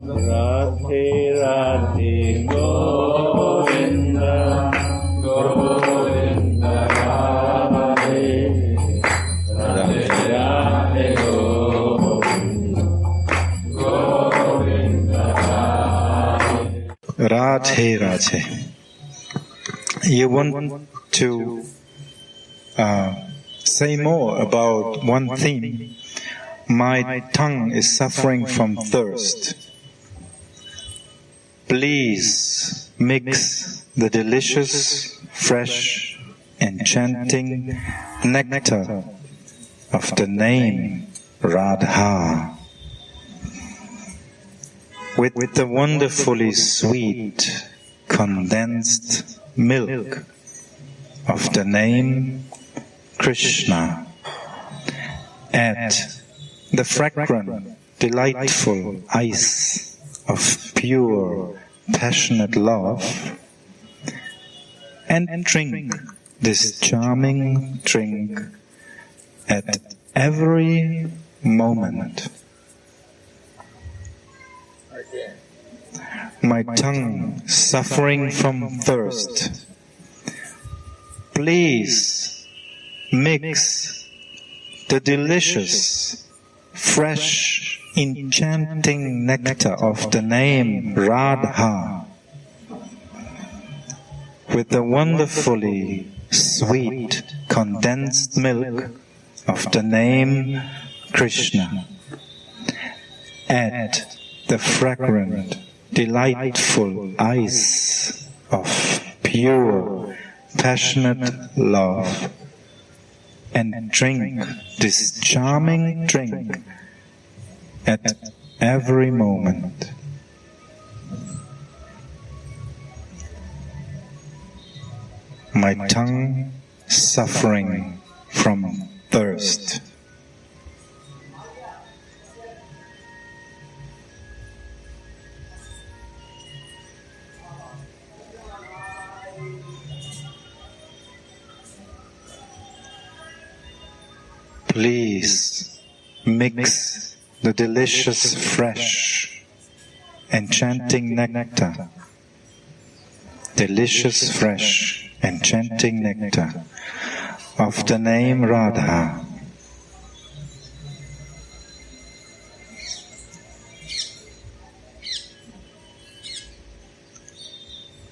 Radhe Radhe Govinda Govinda Radhe Radhe Radhe Govinda Govinda Radhe Radhe. You want to say more about one theme. My tongue is suffering from thirst. Please mix the delicious, fresh, enchanting nectar of the name Radha with the wonderfully sweet, condensed milk of the name Krishna. Add the fragrant, delightful ice of pure, passionate love, and drink this charming drink at every moment. My tongue suffering from thirst. Please mix the delicious, fresh, enchanting nectar of the name Radha with the wonderfully sweet, condensed milk of the name Krishna. Add the fragrant, delightful ice of pure, passionate love, and drink this charming drink at every moment. My tongue suffering from thirst. Please mix the delicious, fresh, enchanting nectar, delicious, fresh, enchanting nectar of the name Radha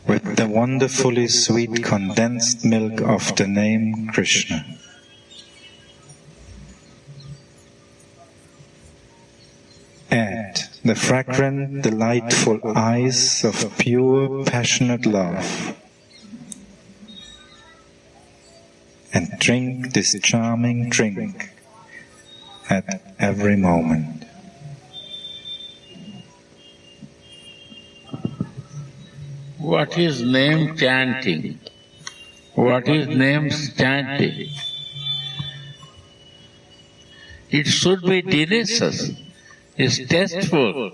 with the wonderfully sweet, condensed milk of the name Krishna. Add the fragrant, delightful ice of pure, passionate love, and drink this charming drink at every moment. What is name chanting? What is name chanting? It should be delicious. It's tasteful.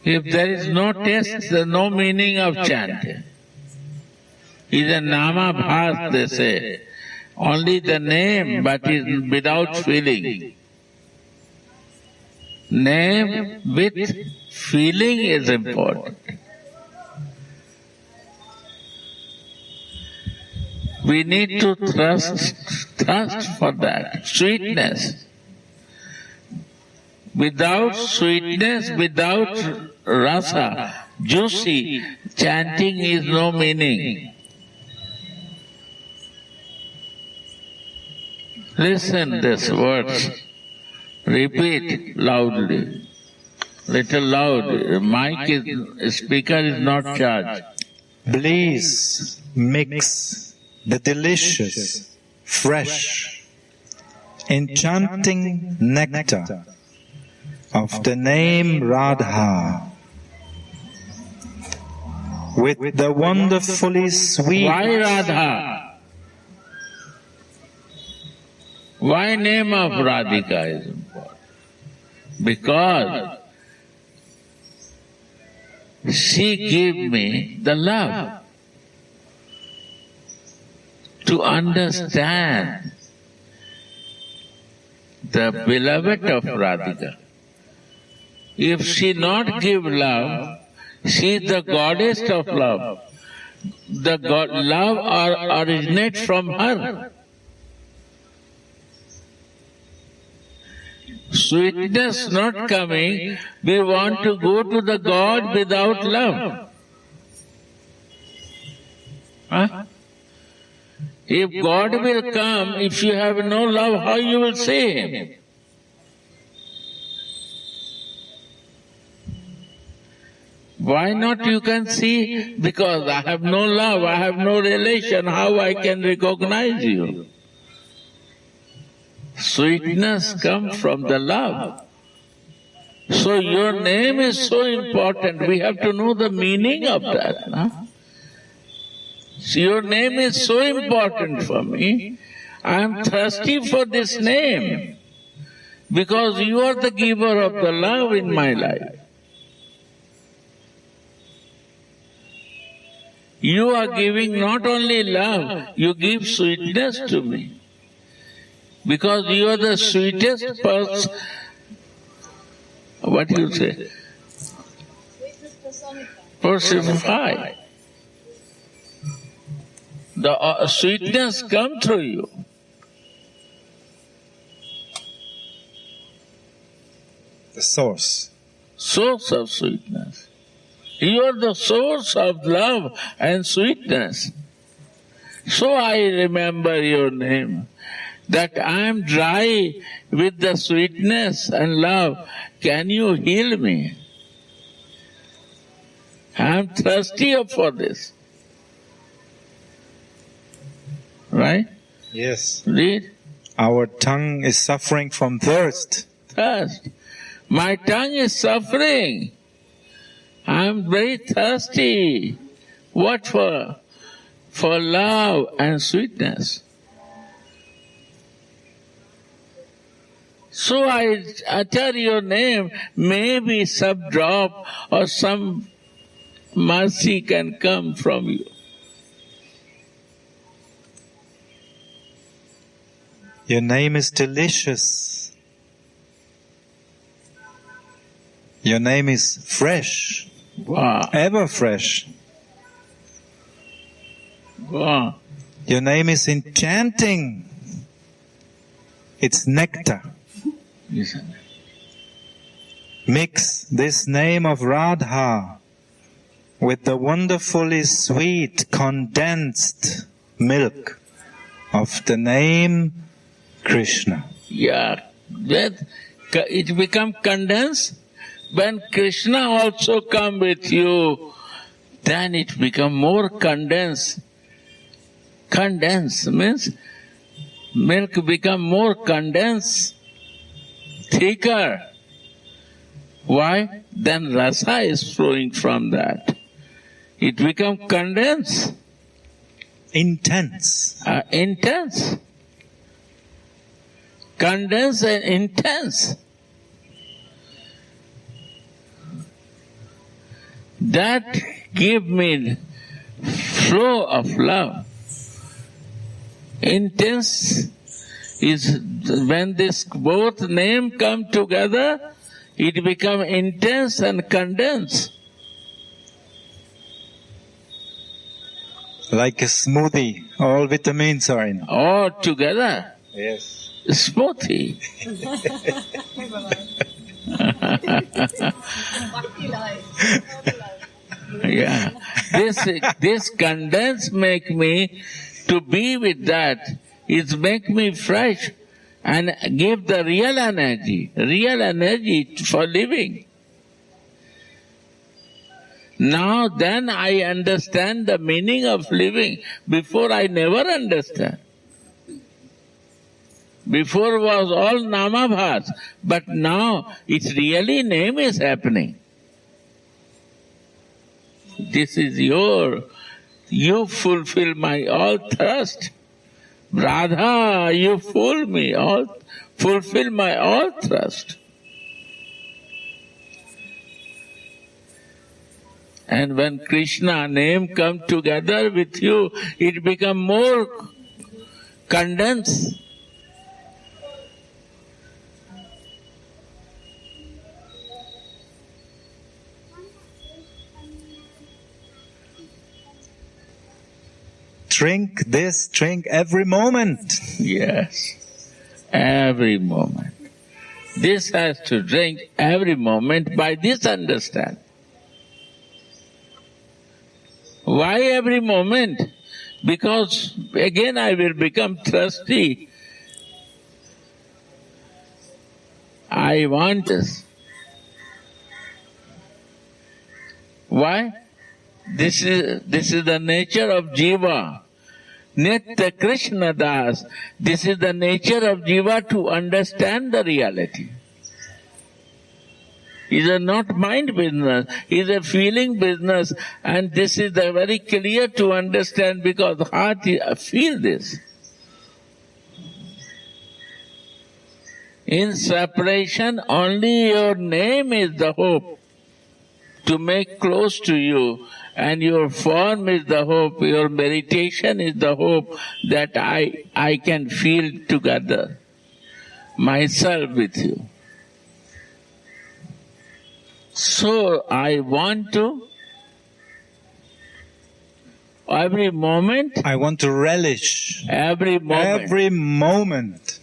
If there is no taste, there is no meaning of chanting. It's a nama bhas, they say. Only the name, but is without feeling. Name with feeling is important. We need to thirst for that, sweetness. Without sweetness, without rasa, juicy, chanting is no meaning. Listen these words. Repeat loudly. Little loud. Speaker is not charged. Please mix the delicious, fresh, enchanting nectar of the name Radha with the wonderfully sweet. Why Radha? Why name of Radhika is important? Because she gave me the love to understand the beloved of Radhika. If she not give love, she is the goddess of love. The love originates from her. Sweetness not coming, we want to go to the God without love. Huh? If God will come, if you have no love, how you will see Him? Why not you can see? Because I have no love, I have no relation, how I can recognize you? Sweetness comes from the love. So your name is so important, we have to know the meaning of that. Huh? So your name is so important for me. I am thirsty for this name because you are the giver of the love in my life. You are giving not only love, you give sweetness to me. Because you are the sweetest person. What do you say? Personified. The sweetness comes through you. The source. Source of sweetness. You are the source of love and sweetness. So I remember your name. That I am dry with the sweetness and love. Can you heal me? I am thirsty for this. Right? Yes. Read. Our tongue is suffering from thirst. Thirst. My tongue is suffering. I am very thirsty. What for? For love and sweetness. So I utter your name, maybe some drop or some mercy can come from you. Your name is delicious. Your name is fresh. Wow. Ever fresh. Wow. Your name is enchanting. It's nectar. Listen. Mix this name of Radha with the wonderfully sweet condensed milk of the name Krishna. Yeah, that it become condensed. When Krishna also come with you, then it become more condensed. Condensed means milk become more condensed, thicker. Why? Then rasa is flowing from that. It become condensed. Intense. Intense. Condensed and intense. That give me flow of love. Intense is when this both name come together, it become intense and condensed. Like a smoothie, all vitamins are in. All together. Yes. Smoothie. Yeah. This condensed make me to be with that. It make me fresh and give the real energy for living. Now then I understand the meaning of living. Before I never understand. Before was all namabhas, but now it's really name is happening. This is you fulfill my all thirst. Radha, you fulfill my all thirst. And when Krishna name come together with you, it become more condensed. drink this, drink every moment. Yes, every moment. This has to drink every moment by this understanding. Why every moment? Because again I will become thirsty. I want this. Why? This is the nature of Jiva. Nitya Krishna Das. This is the nature of Jiva to understand the reality. It is not mind business, it is a feeling business, and this is the very clear to understand because the heart feel this. In separation, only your name is the hope to make close to you, and your form is the hope, your meditation is the hope that I can feel together, myself with you. So I want to, every moment, I want to relish every moment.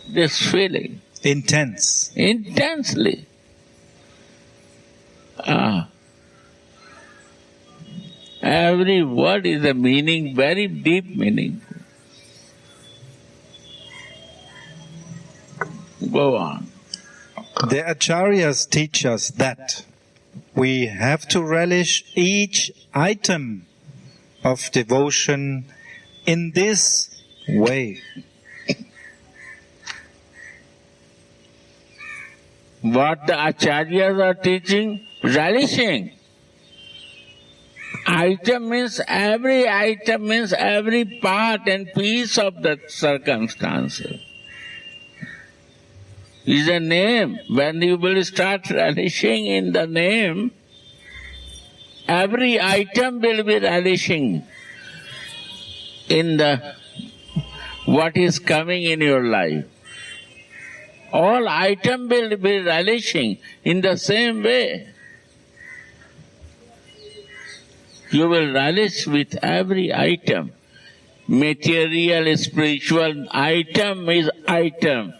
This feeling. Intense. Intensely. Every word is a meaning, very deep meaning. Go on. The Acharyas teach us that we have to relish each item of devotion in this way. What the Acharyas are teaching? Relishing. Item means every part and piece of the circumstances. Is a name. When you will start relishing in the name, every item will be relishing in the what is coming in your life. All item will be relishing in the same way. You will relish with every item. Material, spiritual, item is item.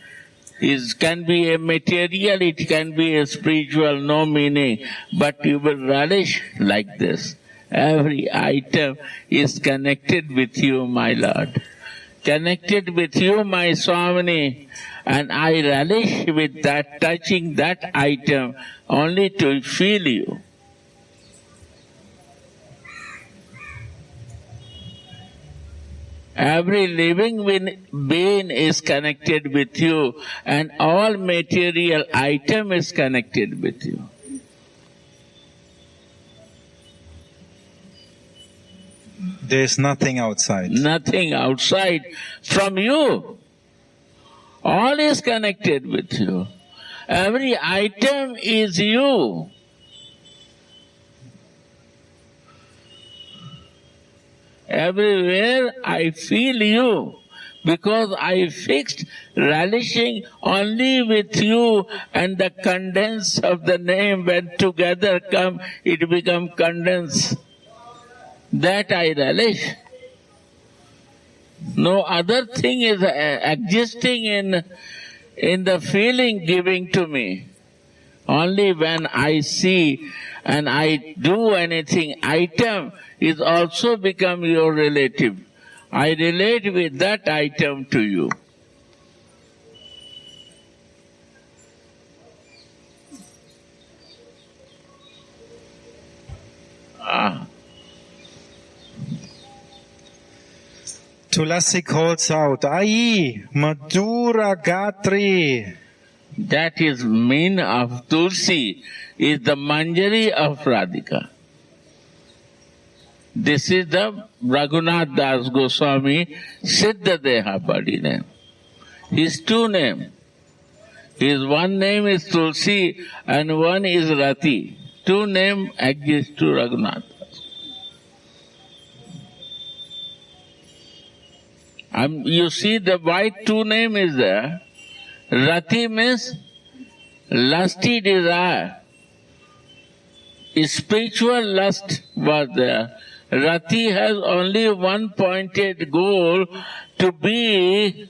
It can be a material, it can be a spiritual, no meaning. But you will relish like this. Every item is connected with you, my Lord. Connected with you, my Swamini. And I relish with that, touching that item only to feel you. Every living being is connected with you, and all material item is connected with you. There is nothing outside. Nothing outside from you. All is connected with you. Every item is you. Everywhere I feel you, because I fixed relishing only with you, and the condense of the name when together come, it become condense. That I relish. No other thing is existing in the feeling giving to me. Only when I see and I do anything, item is also become your relative. I relate with that item to you. Tulasi calls out, Ai, Madhura Gatri. That is mean of Tulsi, is the Manjari of Radhika. This is the Raghunath Das Goswami Siddha Deha body name. His two names. His one name is Tulsi and one is Rati. Two names exist to Raghunath Das. You see the white two name is there. Rati means lusty desire. Spiritual lust was there. Rati has only one pointed goal, to be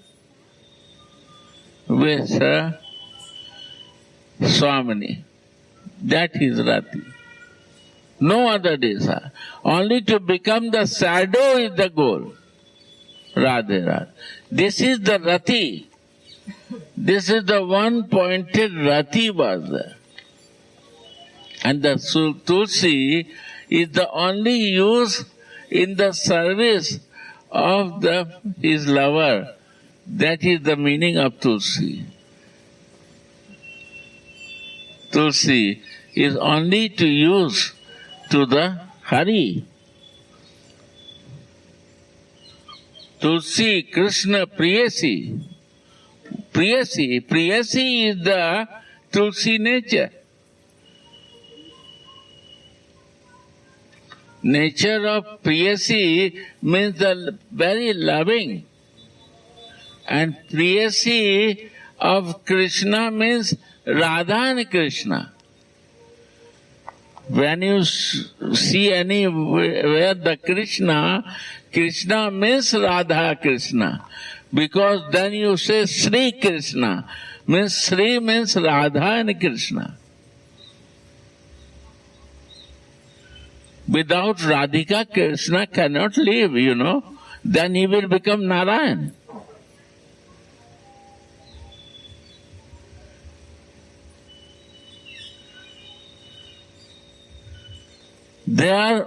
with Swamini. That is Rati. No other desire. Only to become the shadow is the goal. Radhe Radhe. This is the Rati. This is the one pointed Rati was there. And the Tulsi is the only use in the service of his lover. That is the meaning of Tulsi. Tulsi is only to use to the Hari. Tulsi, Krishna, Priyasi. Priyasi is the Tulsi nature. Nature of Priyasi means the very loving. And Priyasi of Krishna means Radha and Krishna. When you see anywhere the Krishna, Krishna means Radha Krishna. Because then you say Sri Krishna. Sri means Radha and Krishna. Without Radhika, Krishna cannot live, Then he will become Narayan. They are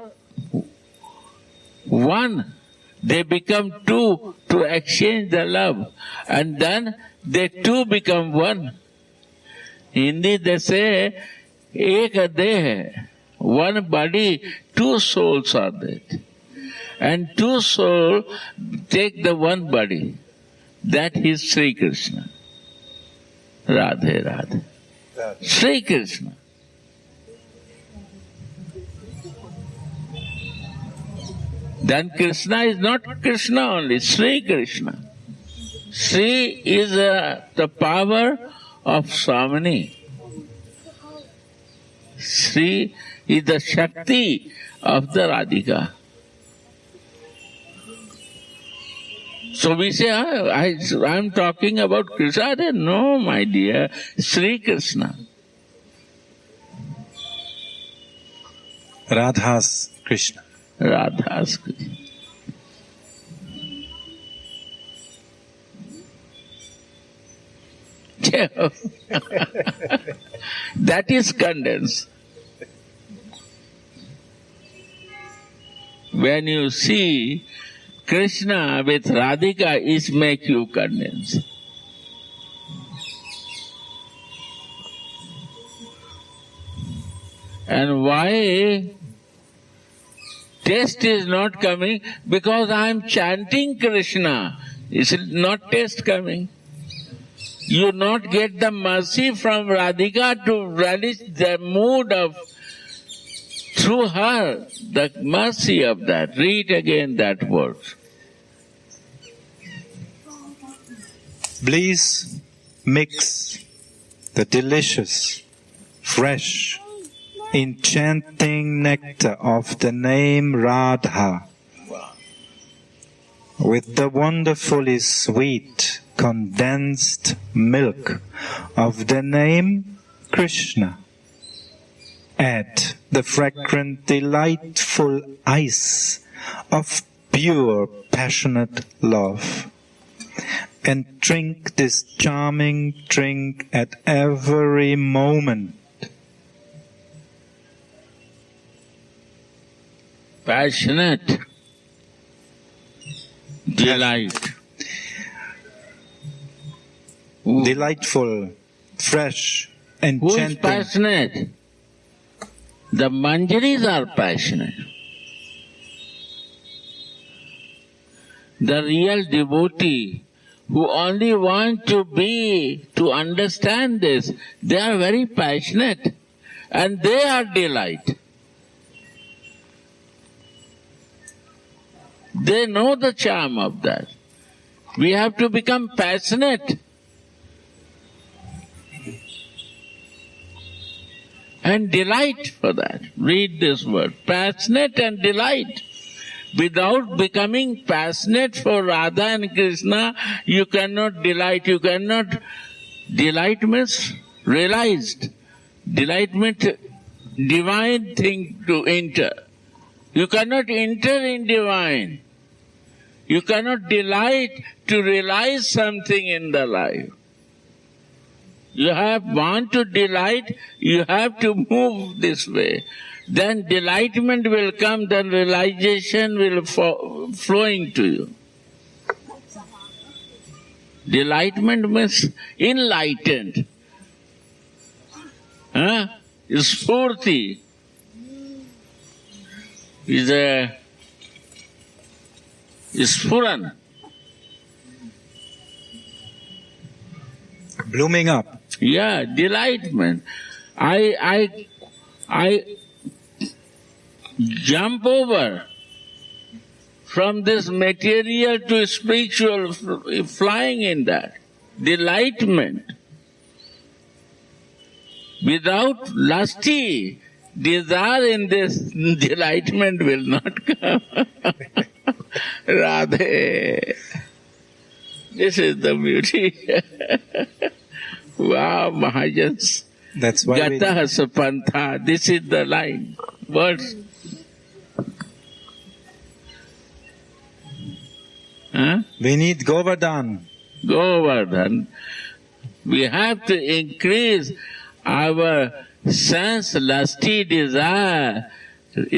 one. They become two to exchange the love. And then they two become one. In Hindi they say, Ek deh, one body, two souls are there. And two souls take the one body. That is Sri Krishna. Radhe Radhe. Sri Krishna. Then Krishna is not Krishna only, Sri Krishna. Sri is the power of Swamini. Sri is the Shakti of the Radhika. So we say, I'm talking about Krishna. No, my dear, Sri Krishna. Radha's Krishna. Radha's Krishna. That is condensed. When you see Krishna with Radhika, it makes you condense. And why taste is not coming? Because I am chanting Krishna. Is not taste coming? You not get the mercy from Radhika to relish the mood of, through her, the mercy of that. Read again that word. Please mix the delicious, fresh, enchanting nectar of the name Radha with the wonderfully sweet, condensed milk of the name Krishna. Add the fragrant, delightful ice of pure, passionate love. And drink this charming drink at every moment. Passionate delight. Delightful, fresh, enchanting. Who is passionate? The manjaris are passionate. The real devotee who only want to understand this, they are very passionate and they are delight. They know the charm of that. We have to become passionate and delight for that. Read this word, passionate and delight. Without becoming passionate for Radha and Krishna, you cannot delight. You cannot. Delight means realized. Delightment, divine thing to enter. You cannot enter in divine. You cannot delight to realize something in the life. You want to delight, you have to move this way. Then delightment will come, then realization will flowing to you. Delightment means enlightened. Spurti is a spuran. Blooming up. Yeah, delightment. I jump over from this material to spiritual, flying in that. Delightment. Without lusty desire in this, delightment will not come. Radhe. This is the beauty. Wow, Mahajans. That's why Gata sapantha. This is the line. Words. we need Govardhan. Govardhan. We have to increase our sense, lusty desire,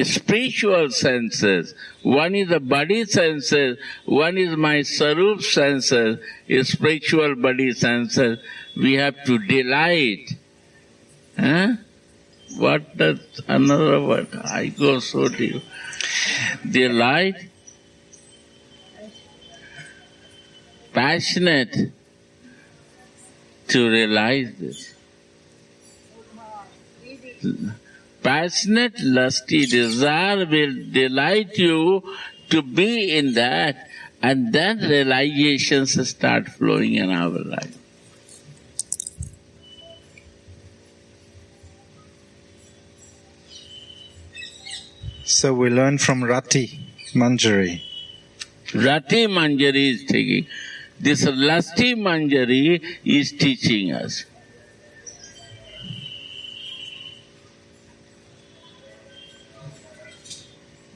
spiritual senses. One is the body senses, one is my sarup senses, spiritual body senses. We have to delight. What does another word? I go so deep. Delight, passionate to realize this. Passionate, lusty desire will delight you to be in that, and then realizations start flowing in our life. So we learn from Rati Manjari. Rati Manjari is taking. This lusty Manjari is teaching us.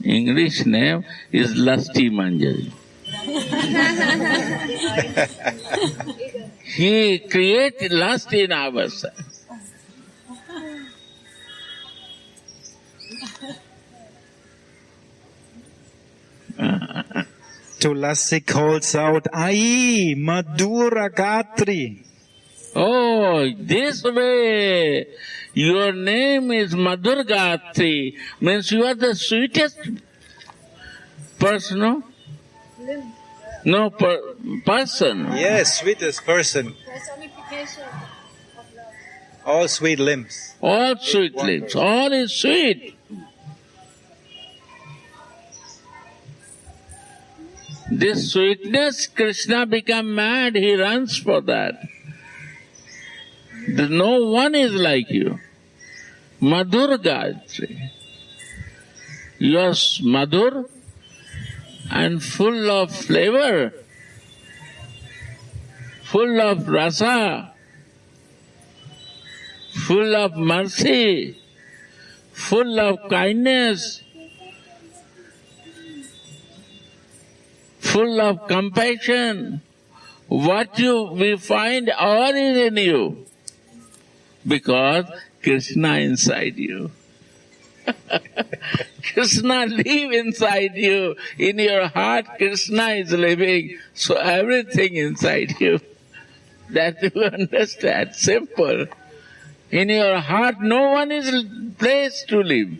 English name is Lusty Manjari. He created lust in ourselves. Tulasi calls out, Ai, Madhura Gatri. Oh, this way. Your name is Madhur Gatri. Means you are the sweetest person, no? No, person. Yes, sweetest person. Personification of love. All sweet limbs. All sweet lips. All is sweet. This sweetness, Krishna become mad. He runs for that. No one is like you. Madhur Gayatri. You are madhur and full of flavor, full of rasa, full of mercy, full of kindness, full of compassion. What we find all is in you. Because Krishna inside you. Krishna live inside you. In your heart, Krishna is living. So everything inside you. That you understand. Simple. In your heart, no one is place to live.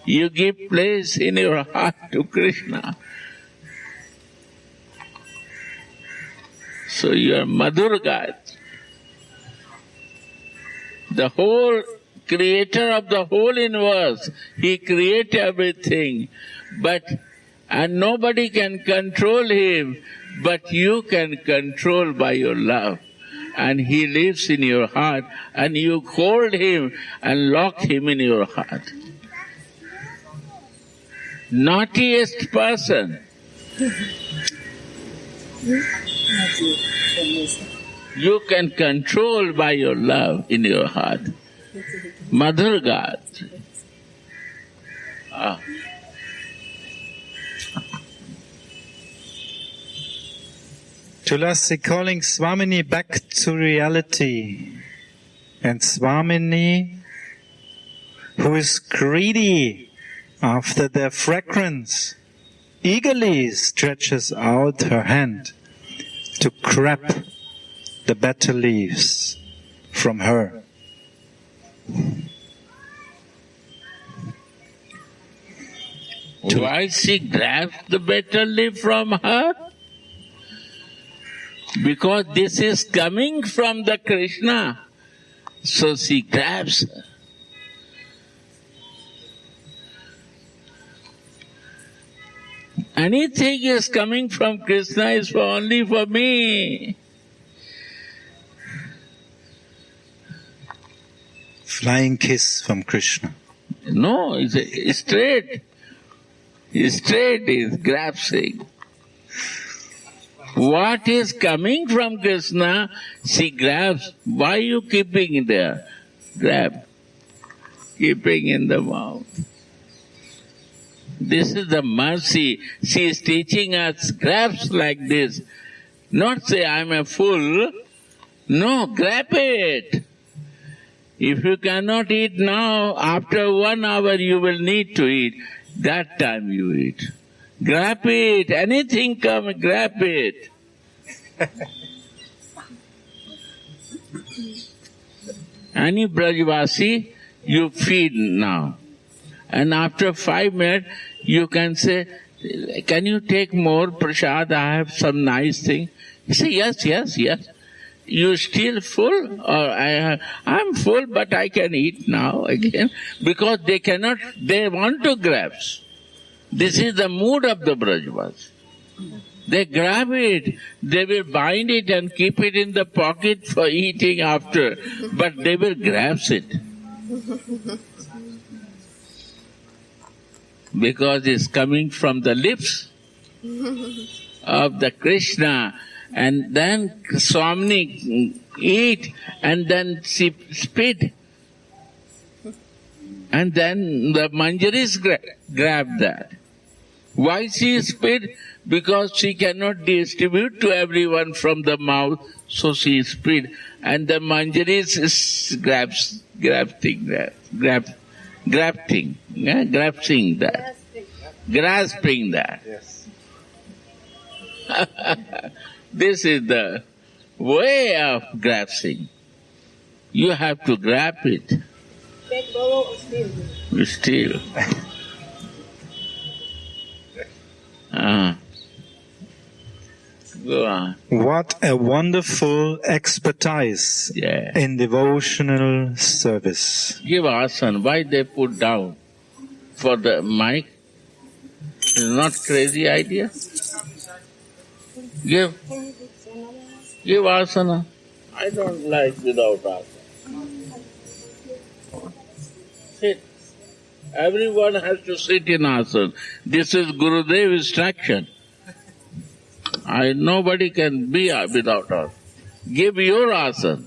You give place in your heart to Krishna. So you are Madhur Gayatri. The whole creator of the whole universe, he created everything, and nobody can control him, but you can control by your love. And he lives in your heart, and you hold him and lock him in your heart. naughtiest person. You can control by your love in your heart. Mother God. Tulasi calling Swamini back to reality. And Swamini, who is greedy after their fragrance, eagerly stretches out her hand to grab the better leaves from her. Why she grabs the better leaf from her? Because this is coming from the Krishna. So she grabs her. Anything is coming from Krishna is only for me. Flying kiss from Krishna. No, it's straight. Straight is grasping. What is coming from Krishna, she grabs. Why are you keeping there? Grab. Keeping in the mouth. This is the mercy. She is teaching us grabs like this. Not say, I'm a fool. No, grab it. If you cannot eat now, after 1 hour you will need to eat. That time you eat. Grab it. Anything come, grab it. Any Brajvasi, you feed now. And after 5 minutes, you can say, can you take more prasad? I have some nice thing. You say, yes. You still full? Or I'm full, but I can eat now again. Because they want to grasp. This is the mood of the Brajvas. They grab it, they will bind it and keep it in the pocket for eating after, but they will grasp it. Because it's coming from the lips of the Krishna, and then Swamini eat, and then she spit, and then the Manjaris grab that. Why she spit? Because she cannot distribute to everyone from the mouth, so she spit, and the Manjaris grasping that. Yes. This is the way of grasping. You have to grab it. Still. Go on. What a wonderful expertise in devotional service. Give asana. Why they put down for the mic? It's not crazy idea. Give asana. I don't like without asana. Sit. Everyone has to sit in asana. This is Gurudev's instruction. Nobody can be without asana. Give your asana,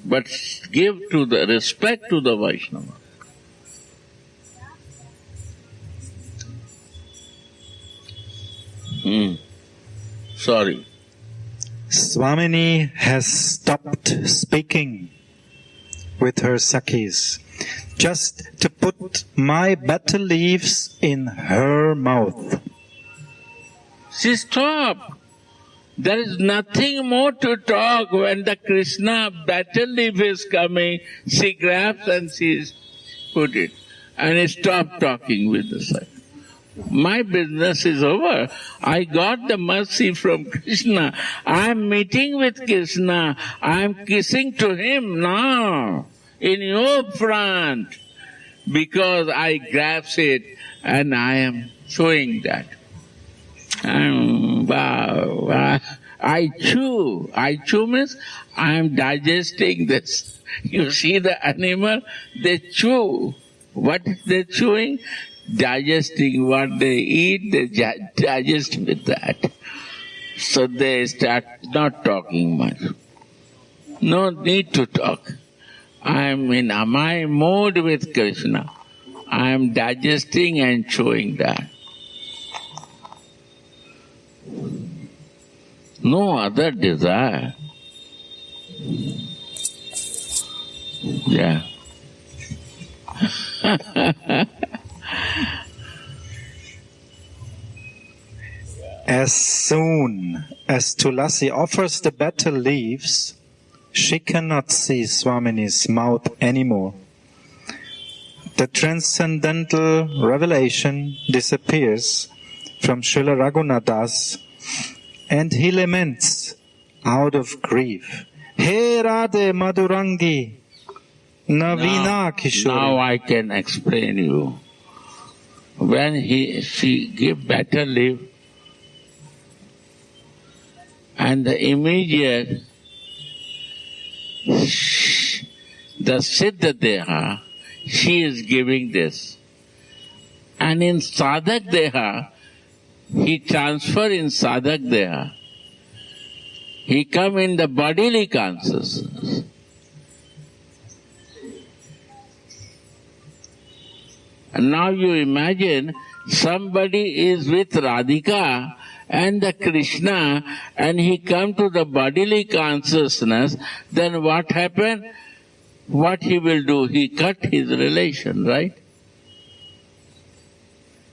but give to the respect to the Vaishnava. Sorry. Swamini has stopped speaking with her Sakhis just to put my better leaves in her mouth. She stopped. There is nothing more to talk when the Krishna better leaf is coming. She grabs and she put it and stop talking with the Sakhi. My business is over. I got the mercy from Krishna. I am meeting with Krishna. I am kissing to him now in your front because I grasp it and I am showing that. I chew. I chew means I am digesting this. You see the animal, they chew. What is they chewing? digesting what they eat, they digest with that. So they start not talking much. No need to talk. I am in my mood with Krishna. I am digesting and chewing that. No other desire. Yeah. As soon as Tulasi offers the betel leaves, she cannot see Swamini's mouth anymore. The transcendental revelation disappears from Srila Raghunathas, and he laments out of grief, He Radhe Madhurangi Navina Kishore. Now I can explain you. When she give betel leaf, and the immediate the Siddha Deha, she is giving this. And in Sadhak Deha, he transfer in Sadhak Deha. He come in the bodily consciousness. And now you imagine somebody is with Radhika and the Krishna, and he come to the bodily consciousness, then what happened? What he will do? He cut his relation, right?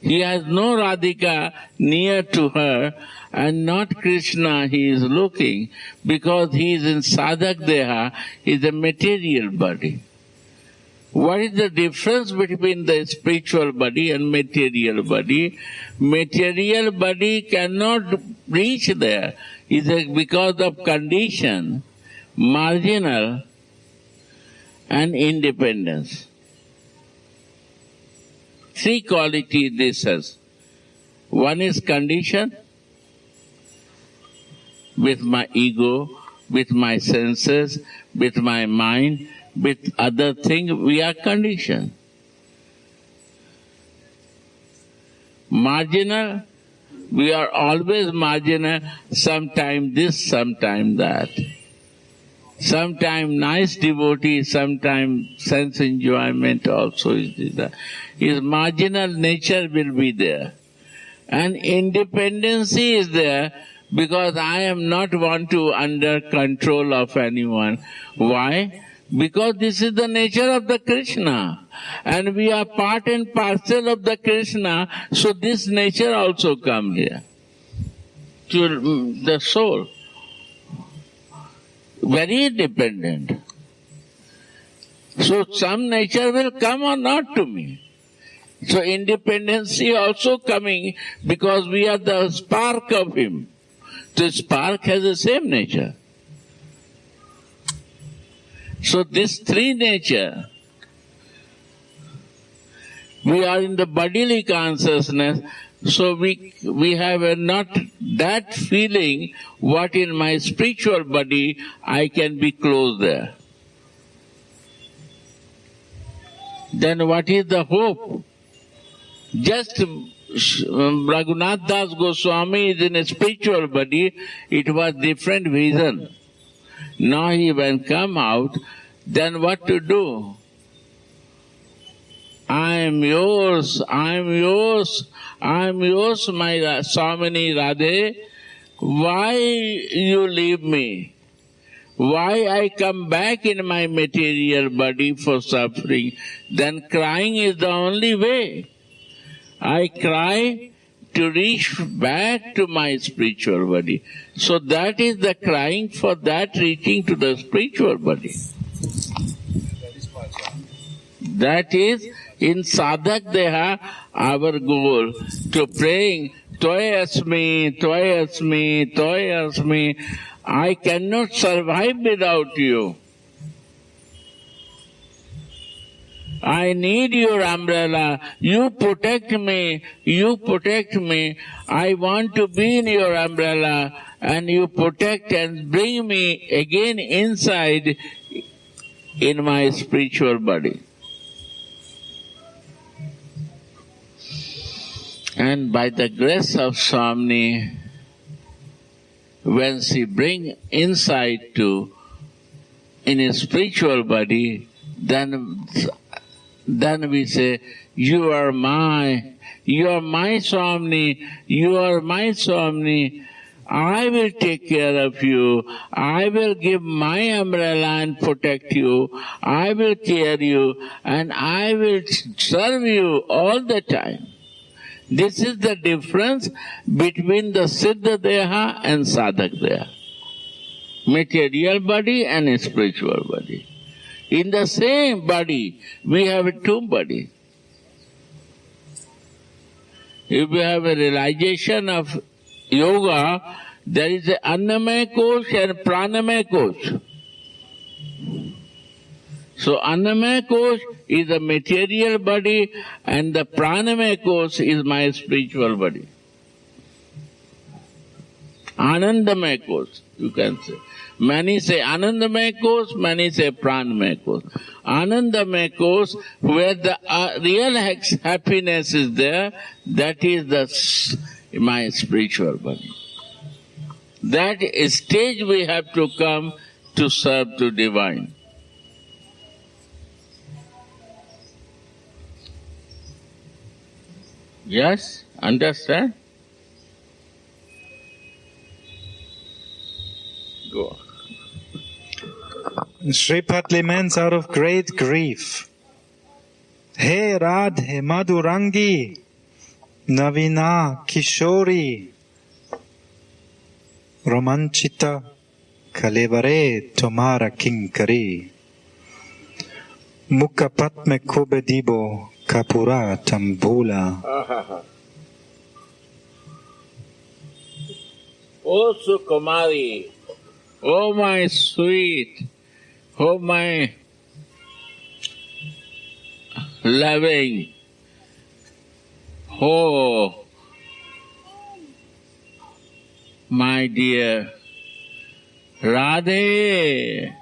He has no Radhika near to her, and not Krishna he is looking, because he is in Sadhak Deha, is a material body. What is the difference between the spiritual body and material body? Material body cannot reach there. It is because of condition, marginal, and independence. Three qualities this has. One is condition, with my ego, with my senses, with my mind, with other things, we are conditioned. Marginal, we are always marginal, sometime this, sometime that. Sometime nice devotee, sometime sense enjoyment also is there. His marginal nature will be there. And independency is there because I am not want to under control of anyone. Why? Because this is the nature of the Krishna. And we are part and parcel of the Krishna, so this nature also come here. To the soul. Very independent. So some nature will come or not to me. So independency also coming because we are the spark of him. The spark has the same nature. So this three nature, we are in the bodily consciousness, so we have not that feeling what in my spiritual body I can be close there. Then what is the hope? Just Raghunath Das Goswami is in a spiritual body, it was different vision. Now he when come out, then what to do? I am yours, I am yours, I am yours, my Swamini Radhe. Why you leave me? Why I come back in my material body for suffering? Then crying is the only way. I cry to reach back to my spiritual body. So that is the crying for that reaching to the spiritual body. That is in Sadhak Deha our goal, to praying, Toy Asmi, Toy Asmi, Toy Asmi. I cannot survive without you. I need your umbrella. You protect me. You protect me. I want to be in your umbrella, and you protect and bring me again inside in my spiritual body. And by the grace of Swami, when she bring insight to in a spiritual body, then we say, you are my Swami, you are my Swami. I will take care of you. I will give my umbrella and protect you. I will care you and I will serve you all the time. This is the difference between the Siddha Deha and Sadhak Deha. Material body and spiritual body. In the same body, we have two bodies. If we have a realization of yoga, there is an Annamaya Kosh and Pranamaya Kosh. So Annamaya Kosh is a material body and the Pranamaya Kosh is my spiritual body. Anandamaya Kosh, you can say. Many say Anandamaya Kosh, many say Pranamaya Kosh. Anandamaya Kosh, where the real happiness is there, that is my spiritual body. That stage we have to come to serve to divine. Yes? Understand? Go. Shripad laments out of great grief. He Radhe Madhurangi Navina Kishori Romanchita Kalevare Tomara Kinkari Mukha Patme Kobedibo Kapura Tambula. Oh Sukumari, oh my sweet, oh my loving, oh my dear Radhe,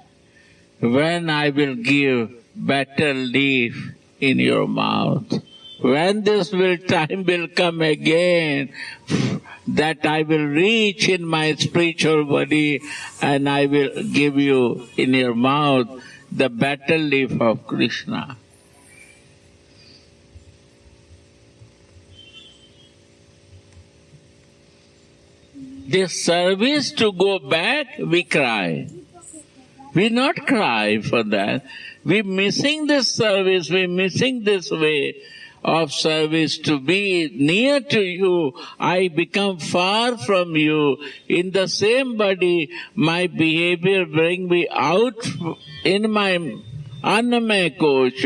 when I will give better leaf in your mouth, when this time will come again, that I will reach in my spiritual body and I will give you in your mouth the better leaf of Krishna. This service to go back, we cry. We not cry for that. We missing this service, we missing this way of service to be near to you. I become far from you. In the same body, my behavior bring me out in my Annamaya Kosh.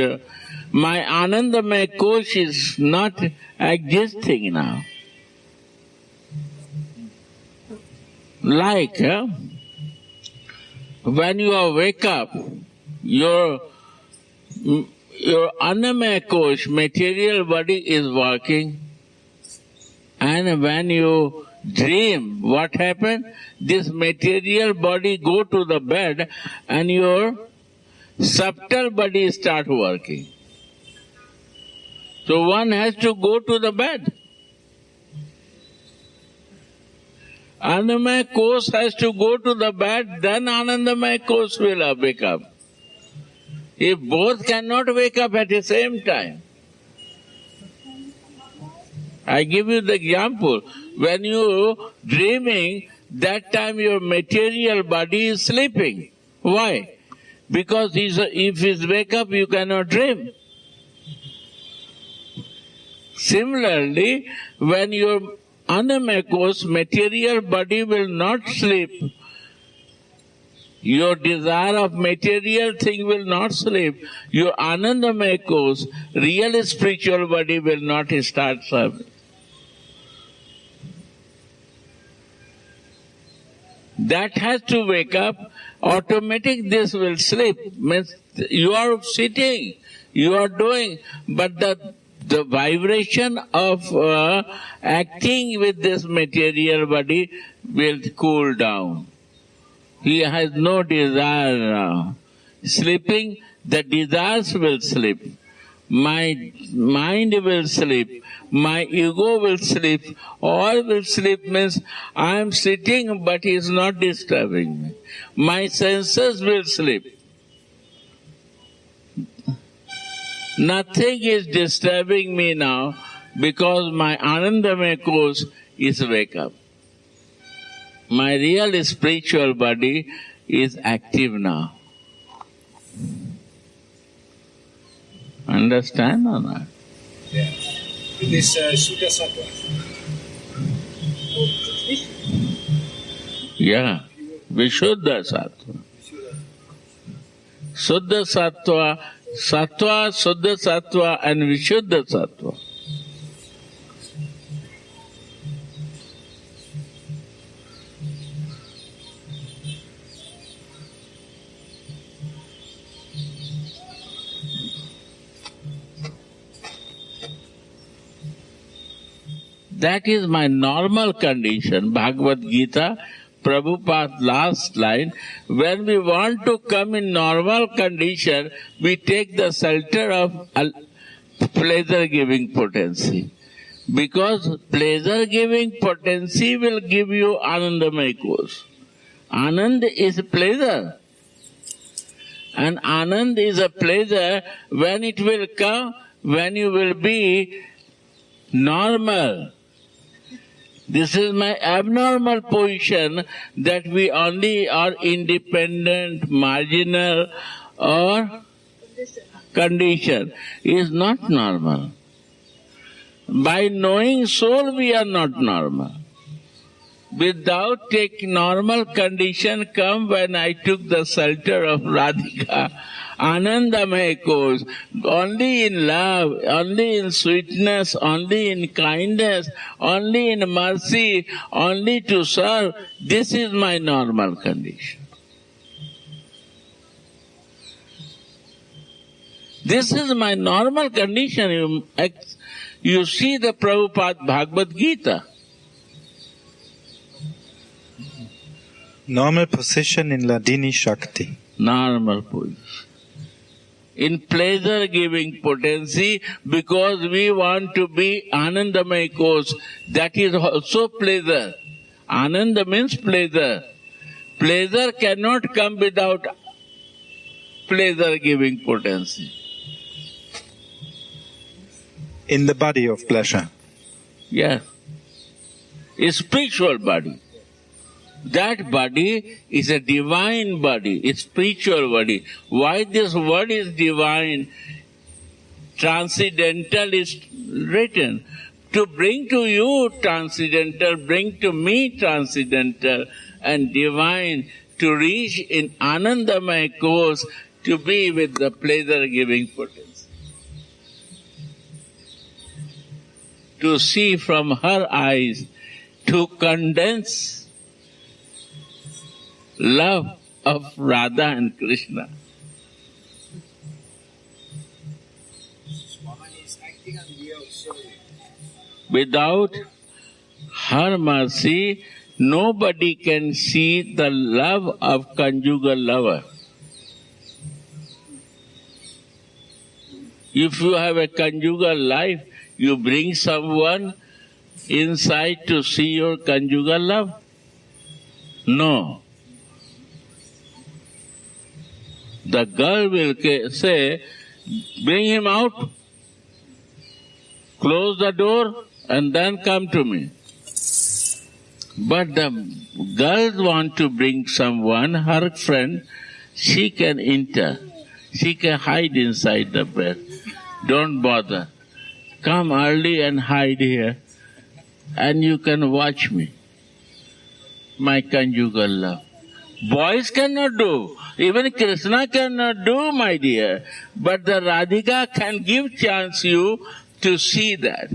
My Anandamaya Kosh is not existing now. Like, when you wake up, your Annamaya Kosh, material body is working, and when you dream, what happens? This material body go to the bed and your subtle body start working. So one has to go to the bed. Annamaya Kosh has to go to the bed, then Anandamaya Kosh will wake up. If both cannot wake up at the same time. I give you the example. When you dreaming, that time your material body is sleeping. Why? Because if you wake up, you cannot dream. Similarly, when your Annamaya Kosh, material body will not sleep. Your desire of material thing will not sleep. Your Anandamaya Kosh, real spiritual body will not start serving. That has to wake up. Automatic this will sleep. Means you are sitting, you are doing, but the vibration of acting with this material body will cool down. He has no desire now. Sleeping, the desires will sleep. my mind will sleep, my ego will sleep, all will sleep means I am sitting but he is not disturbing me. My senses will sleep. Nothing is disturbing me now because my Anandamaya course is wake up. My real spiritual body is active now. Understand or not? Yeah. It is Shuddha Sattva. Yeah, Vishuddha Sattva. Suddha Sattva, Sattva, Suddha Sattva and Vishuddha Sattva. That is my normal condition. Bhagavad Gita, Prabhupada's last line. When we want to come in normal condition, we take the shelter of pleasure-giving potency. Because pleasure-giving potency will give you Anandamaya course. Anand is pleasure. And Anand is a pleasure when it will come, when you will be normal. This is my abnormal position that we only are independent, marginal or condition. Is not normal. By knowing soul we are not normal. Without taking normal condition come when I took the shelter of Radhika. Anandamaya course, only in love, only in sweetness, only in kindness, only in mercy, only to serve. This is my normal condition. This is my normal condition. You see the Prabhupada Bhagavad Gita. Normal position in Ladini Shakti. Normal position. In pleasure-giving potency, because we want to be Anandamaya course, that is also pleasure. Ananda means pleasure. Pleasure cannot come without pleasure-giving potency. In the body of pleasure. Yes. A spiritual body. That body is a divine body, a spiritual body. Why this word is divine? Transcendental is written. To bring to you transcendental, bring to me transcendental and divine, to reach in Anandamaya course, to be with the pleasure-giving potency. To see from her eyes, to condense love of Radha and Krishna. Without her mercy, nobody can see the love of conjugal lover. If you have a conjugal life, you bring someone inside to see your conjugal love? No. The girl will say, bring him out, close the door and then come to me. But the girls want to bring someone, her friend, she can enter. She can hide inside the bed. Don't bother. Come early and hide here and you can watch me. My conjugal love. Boys cannot do. Even Krishna cannot do, my dear. But the Radhika can give chance you to see that.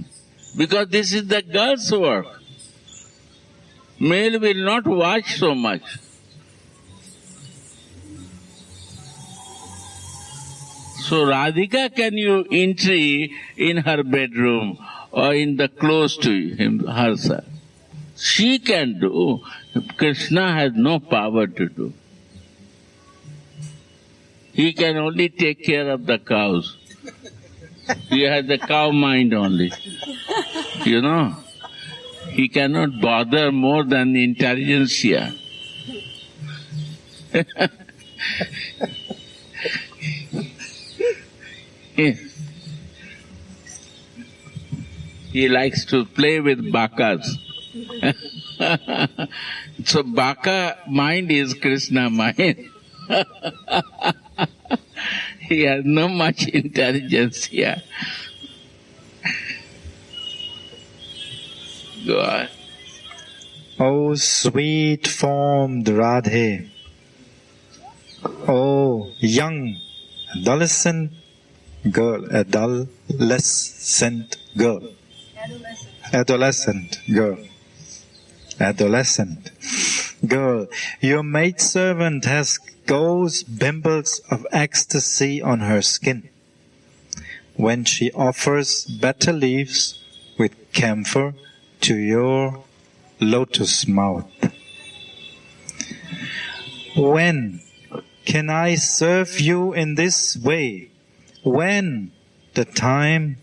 Because this is the girl's work. Male will not watch so much. So Radhika can you entry in her bedroom or in the close to him herself. She can do. Krishna has no power to do. He can only take care of the cows. He has the cow mind only. You know, he cannot bother more than the intelligentsia. He likes to play with Baka's. So Baka mind is Krishna mind. He has no much intelligence here. Go on. O sweet formed Radhe, O young adolescent girl, adolescent girl, your maidservant has gauze bimbals of ecstasy on her skin when she offers betel leaves with camphor to your lotus mouth. When can I serve you in this way? When the time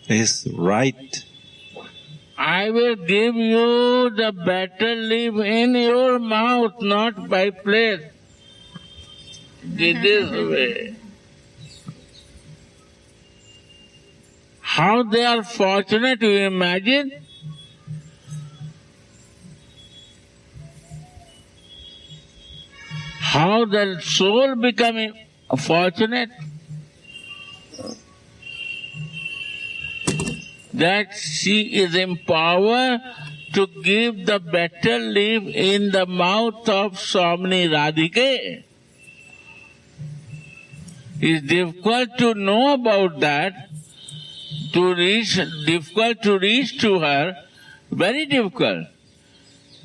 is right. I will give you the betel leaf in your mouth, not by plate. This way. How they are fortunate, you imagine? How the soul becoming fortunate? That she is empowered to give the betel leaf in the mouth of Swamini Radhike. It's difficult to know about that, difficult to reach to her, very difficult.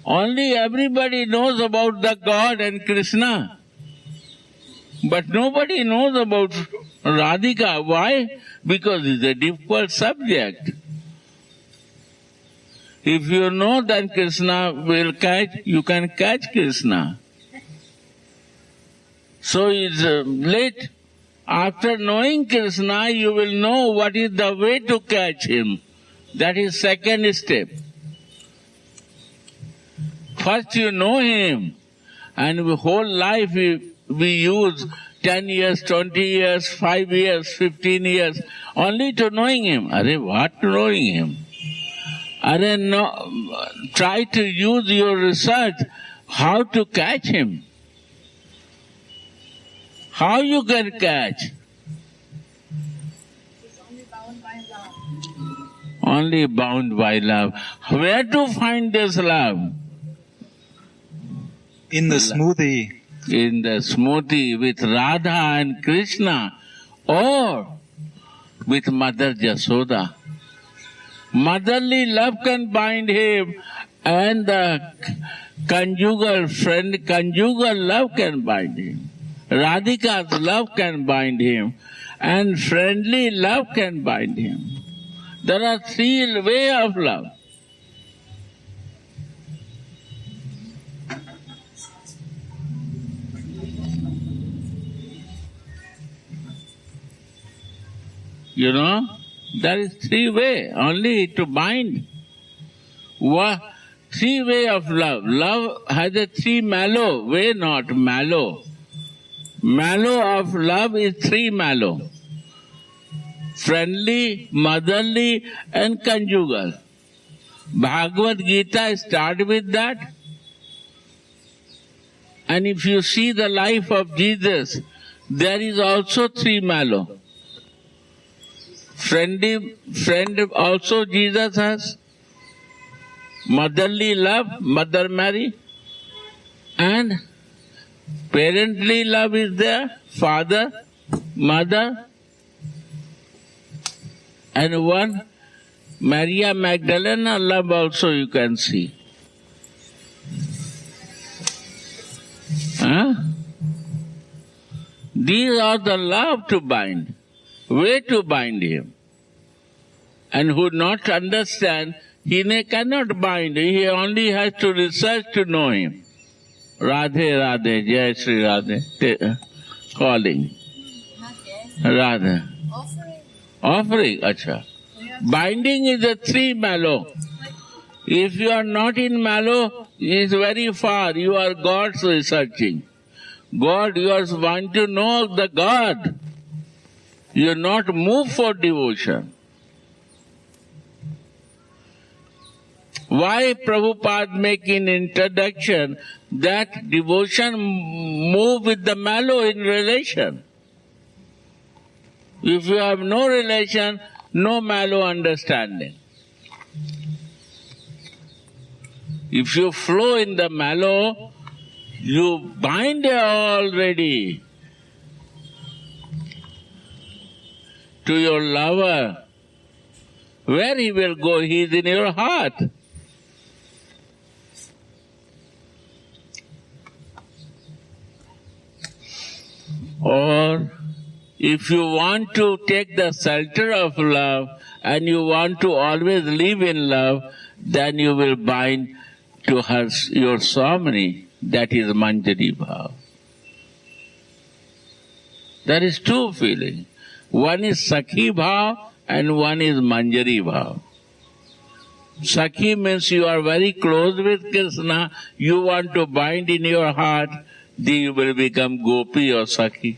Only everybody knows about the God and Krishna. But nobody knows about Radhika. Why? Because it's a difficult subject. If you know that Krishna will catch, you can catch Krishna. So it's late. After knowing Krishna, you will know what is the way to catch him. That is second step. First you know him, and the whole life we use 10 years, 20 years, 5 years, 15 years, only to knowing him. Arey, what knowing him? Arey, no, try to use your research how to catch him. How you can catch? It's only bound by love. Only bound by love. Where to find this love? In the smoothie. In the smoothie with Radha and Krishna, or with Mother Jasoda. Motherly love can bind him, and the conjugal love can bind him. Radhika's love can bind him, and friendly love can bind him. There are three ways of love. You know, there is three ways only to bind. Three ways of love. Love has a three mallow way, not mallow. Mallow of love is three mallow. Friendly, motherly, and conjugal. Bhagavad Gita start with that. And if you see the life of Jesus, there is also three mallow. Friend also Jesus has. Motherly love, Mother Mary. And parently love is there, father, mother. And one, Maria Magdalena love also you can see. Huh? These are the love to bind. Way to bind him. And who not understand, he cannot bind. He only has to research to know him. Radhe, Radhe, Jai Shri Radhe. Calling. Radha. Offering, acha. Binding is a 3 mallow. If you are not in mallow, it is very far. You are God's researching. God, you are want to know the God. You are not moved for devotion. Why Prabhupada make in introduction that devotion move with the mallow in relation? If you have no relation, no mallow understanding. If you flow in the mallow, you bind already to your lover. Where he will go, he is in your heart. Or if you want to take the shelter of love and you want to always live in love, then you will bind to her your Swamini, that is Manjari Bhav. There is two feelings. One is Sakhi Bhav and one is Manjari Bhav. Sakhi means you are very close with Krishna, you want to bind in your heart, then you will become Gopi or Sakhi.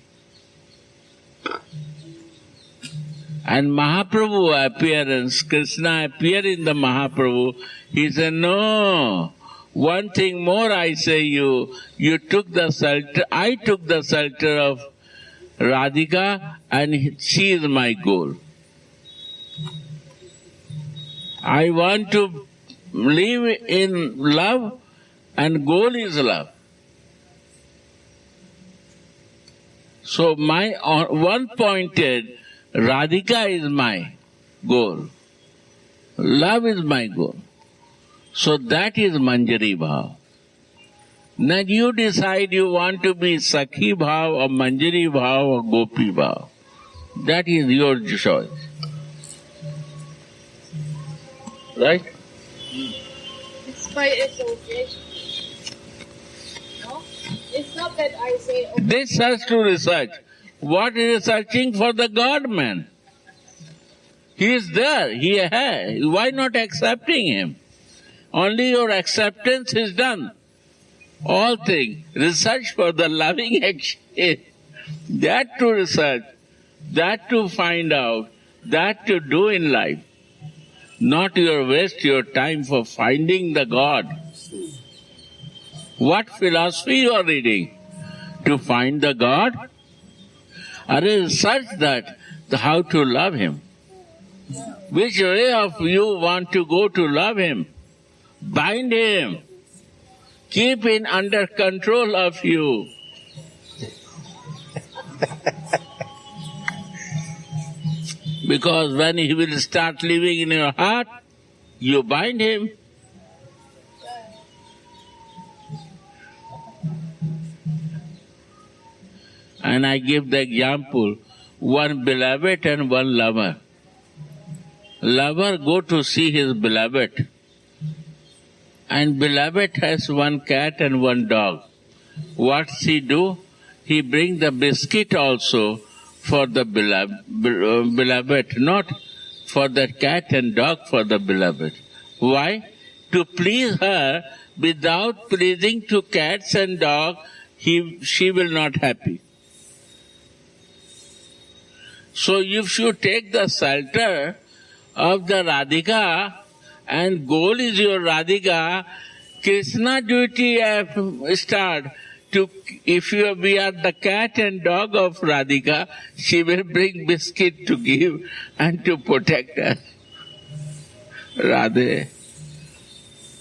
And Mahaprabhu appearance, Krishna appeared in the Mahaprabhu, he said, no, one thing more I say you took the shelter, I took the shelter of Radhika and she is my goal. I want to live in love and goal is love. So my one pointed, Radhika is my goal. Love is my goal. So that is Manjari Bhav. Now you decide you want to be Sakhi Bhav or Manjari Bhav or Gopi Bhav. That is your choice. Right? It's by association. No? It's not that I say, okay, This has to research. What is searching for the God man? He is there. He has. Why not accepting him? Only your acceptance is done. All things. Research for the loving action. That to research. That to find out. That to do in life. Not your waste your time for finding the God. What philosophy you are reading? To find the God? Or research that, how to love Him. Which way of you want to go to love Him? Bind Him. Keep Him under control of you. Because when He will start living in your heart, you bind Him. And I give the example, one beloved and one lover. Lover go to see his beloved. And beloved has one cat and one dog. What's he do? He bring the biscuit also for the beloved, not for the cat and dog, for the beloved. Why? To please her. Without pleasing to cats and dog, she will not happy. So if you take the shelter of the Radhika and goal is your Radhika, Krishna duty start to, if we are the cat and dog of Radhika, she will bring biscuit to give and to protect us. Radhe.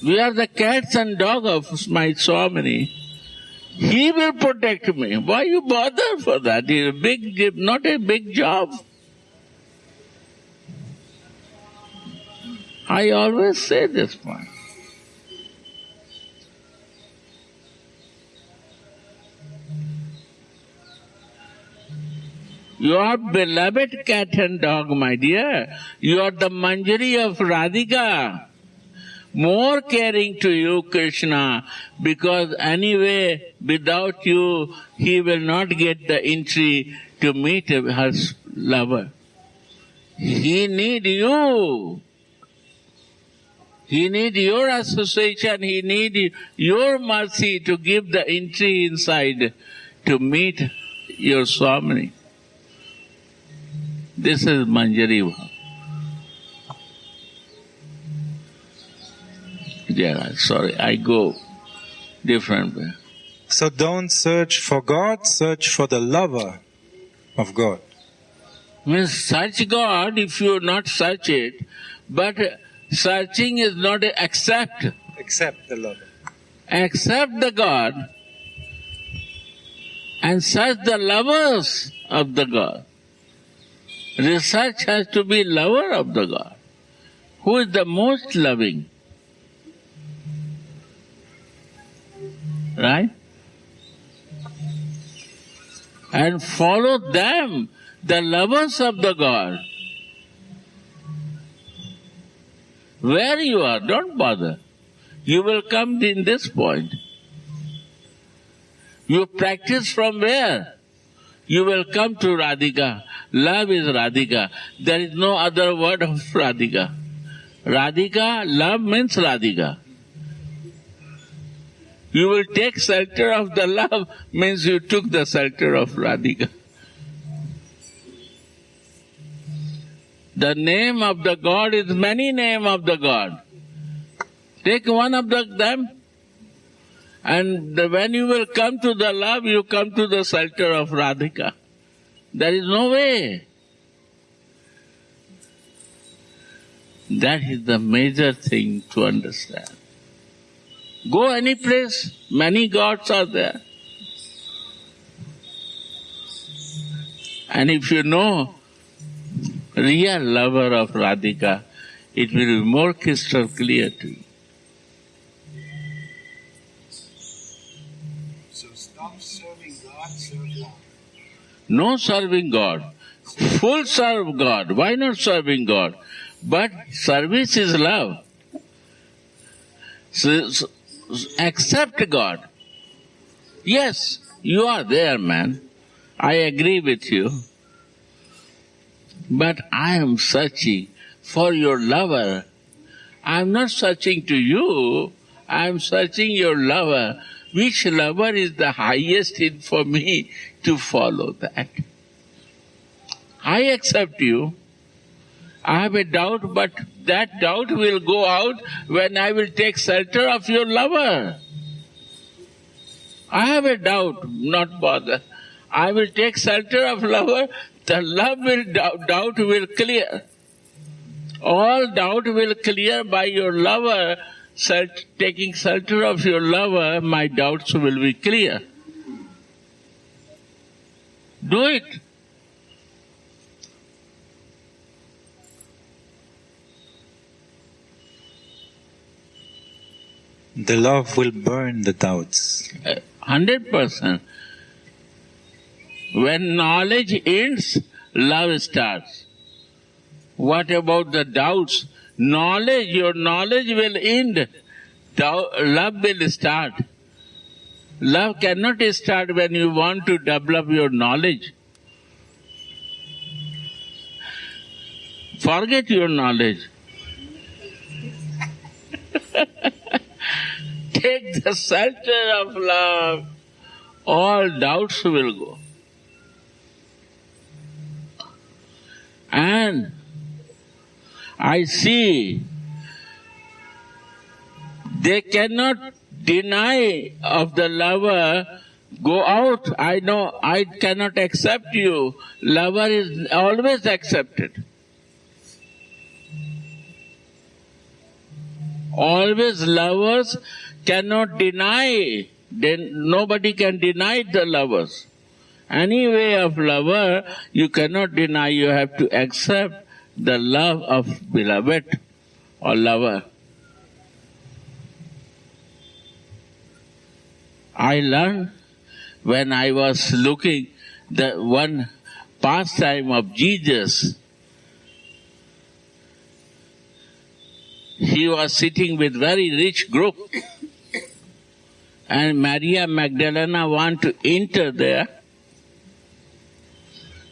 We are the cats and dog of my Swamini. He will protect me. Why you bother for that? It's a big, not a big job. I always say this point. You are beloved cat and dog, my dear. You are the Manjari of Radhika. More caring to you, Krishna, because anyway, without you, he will not get the entry to meet her lover. He need you. He need your association. He need your mercy to give the entry inside to meet your Swami. This is Manjari Bhav. Yeah, sorry, I go different way. So don't search for God, search for the lover of God. Means search God if you not search it, but searching is not accept. Accept the lover. Accept the God and search the lovers of the God. Research has to be lover of the God. Who is the most loving? Right? And follow them, the lovers of the God. Where you are, don't bother. You will come in this point. You practice from where? You will come to Radhika. Love is Radhika. There is no other word of Radhika. Radhika, love means Radhika. You will take shelter of the love means you took the shelter of Radhika. The name of the God is many name of the God. Take one of them, and when you will come to the love, you come to the shelter of Radhika. There is no way. That is the major thing to understand. Go any place, many gods are there. And if you know real lover of Radhika, it will be more crystal clear to you. So stop serving God, serve love. No serving God. Full serve God. Why not serving God? But service is love. So, accept God. Yes, you are there, man. I agree with you. But I am searching for your lover. I am not searching to you. I am searching your lover. Which lover is the highest in for me to follow that? I accept you. I have a doubt, but that doubt will go out when I will take shelter of your lover. I have a doubt, not bother. I will take shelter of lover, the love will, doubt will clear. All doubt will clear by your lover. Taking shelter of your lover, my doubts will be clear. Do it. The love will burn the doubts. 100%. When knowledge ends, love starts. What about the doubts? Knowledge, your knowledge will end. Love will start. Love cannot start when you want to develop your knowledge. Forget your knowledge. Take the shelter of love. All doubts will go. And I see they cannot deny of the lover, go out, I know I cannot accept you. Lover is always accepted. Always lovers cannot deny. Nobody can deny the lovers. Any way of lover, you cannot deny, you have to accept the love of beloved or lover. I learned when I was looking the one pastime of Jesus. He was sitting with very rich group, and Maria Magdalena want to enter there.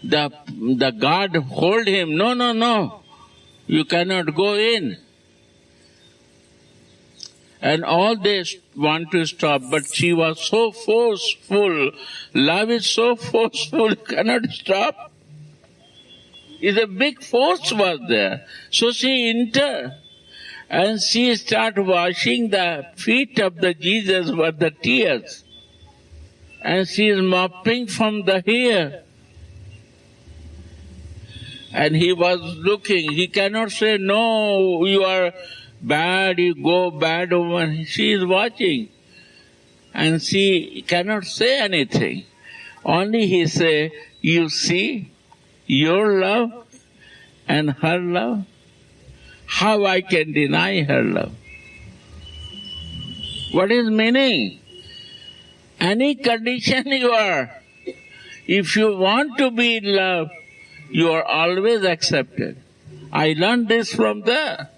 the guard hold him, no, you cannot go in. And all they want to stop, but she was so forceful. Love is so forceful, you cannot stop. It's a big force was there. So she entered and she started washing the feet of the Jesus with the tears. And she is mopping from the hair. And he was looking. He cannot say, no, you are bad, you go bad woman. She is watching. And she cannot say anything. Only he say, you see your love and her love? How I can deny her love? What is meaning? Any condition you are, if you want to be in love, you are always accepted. I learned this from there.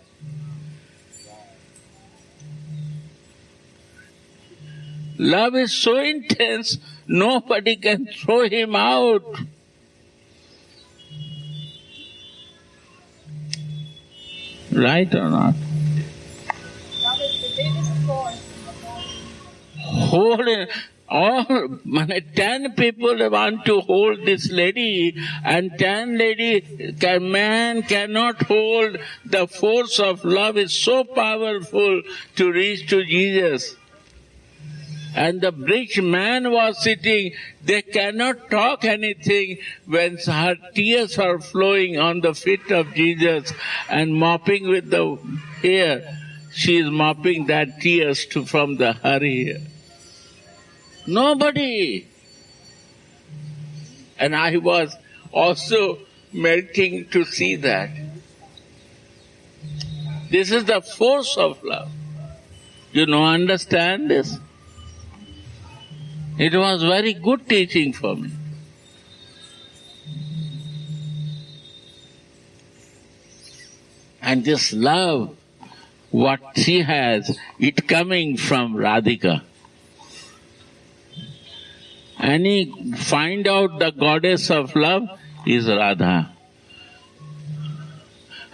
Love is so intense, nobody can throw him out. Right or not? Love is the biggest force in the body. All 10 people want to hold this lady, and 10 man cannot hold. The force of love is so powerful to reach to Jesus. And the rich man was sitting, they cannot talk anything when her tears are flowing on the feet of Jesus and mopping with the hair. She is mopping that tears from her hair. Nobody. And I was also melting to see that. This is the force of love. You understand this? It was very good teaching for me. And this love, what she has, it coming from Radhika. And he find out the goddess of love is Radha.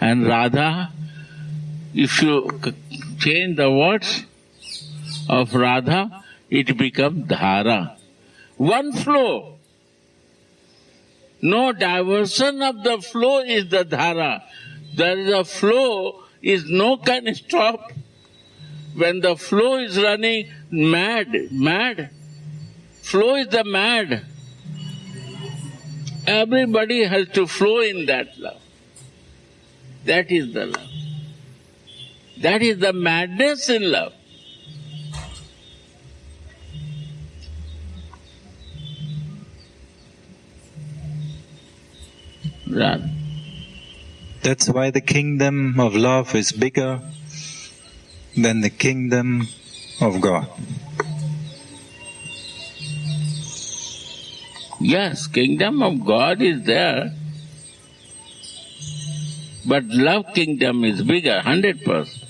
And Radha, if you change the words of Radha, it becomes Dhara. One flow. No diversion of the flow is the Dhara. There is a flow, is no can stop. When the flow is running mad. Flow is the mad. Everybody has to flow in that love. That is the love. That is the madness in love. Run. That's why the kingdom of love is bigger than the kingdom of God. Yes, kingdom of God is there, but love kingdom is bigger, 100%.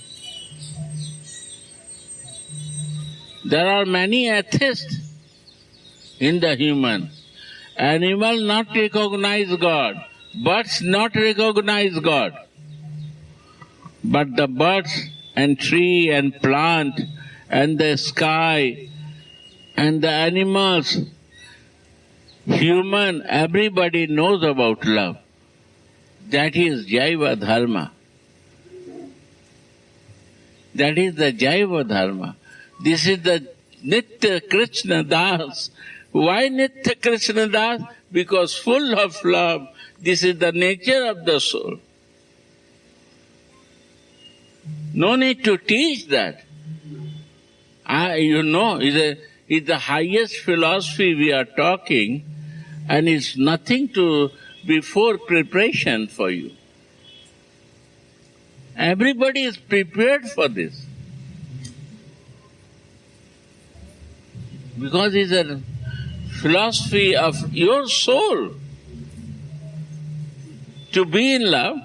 There are many atheists in the human. Animal not recognize God, birds not recognize God. But the birds and tree and plant and the sky and the animals, human, everybody knows about love. That is Jaiva Dharma. That is the Jaiva Dharma. This is the Nitya Krishna Das. Why Nitya Krishna Das? Because full of love. This is the nature of the soul. No need to teach that. It's the highest philosophy we are talking, and it's nothing to before preparation for you. Everybody is prepared for this. Because it's a philosophy of your soul to be in love.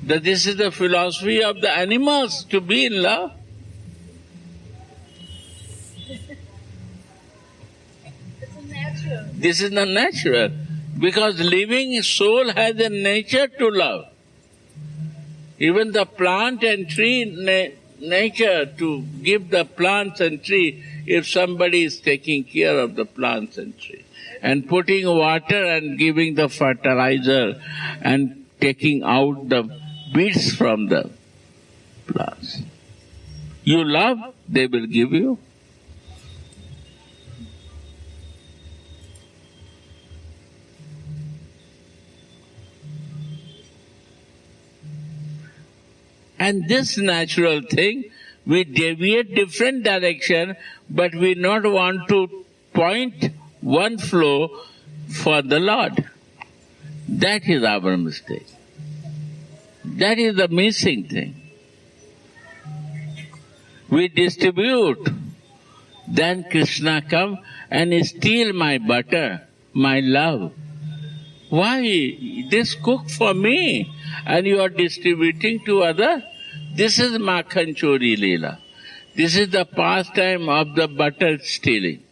That this is the philosophy of the animals to be in love. It's a natural. This is not natural. Because living soul has a nature to love. Even the plant and tree nature to give the plants and tree, if somebody is taking care of the plants and tree and putting water and giving the fertilizer and taking out the weeds from the plants. You love, they will give you. And this natural thing, we deviate different direction, but we not want to point one flow for the Lord. That is our mistake. That is the missing thing. We distribute, then Krishna come and steal my butter, my love. Why? This cook for me and you are distributing to others? This is Makhan Chori Leela. This is the pastime of the butter stealing.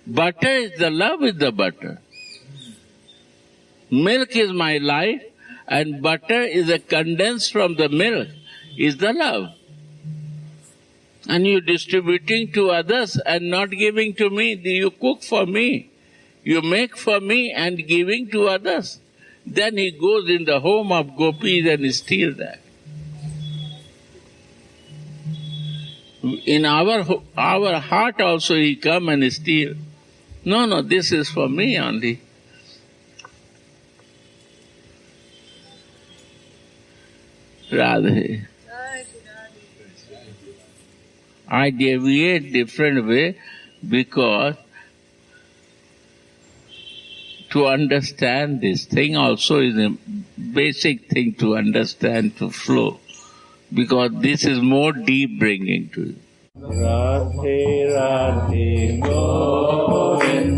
Butter is the love is the butter. Milk is my life and butter is a condensed from the milk, is the love. And you distributing to others and not giving to me, you cook for me. You make for me and giving to others. Then he goes in the home of gopis and steals that. In our heart also he come and steal. No, this is for me only. Radhe. I deviate different way because to understand this thing also is a basic thing to understand, to flow. Because this is more deep bringing to you. Radhe Radhe Govinda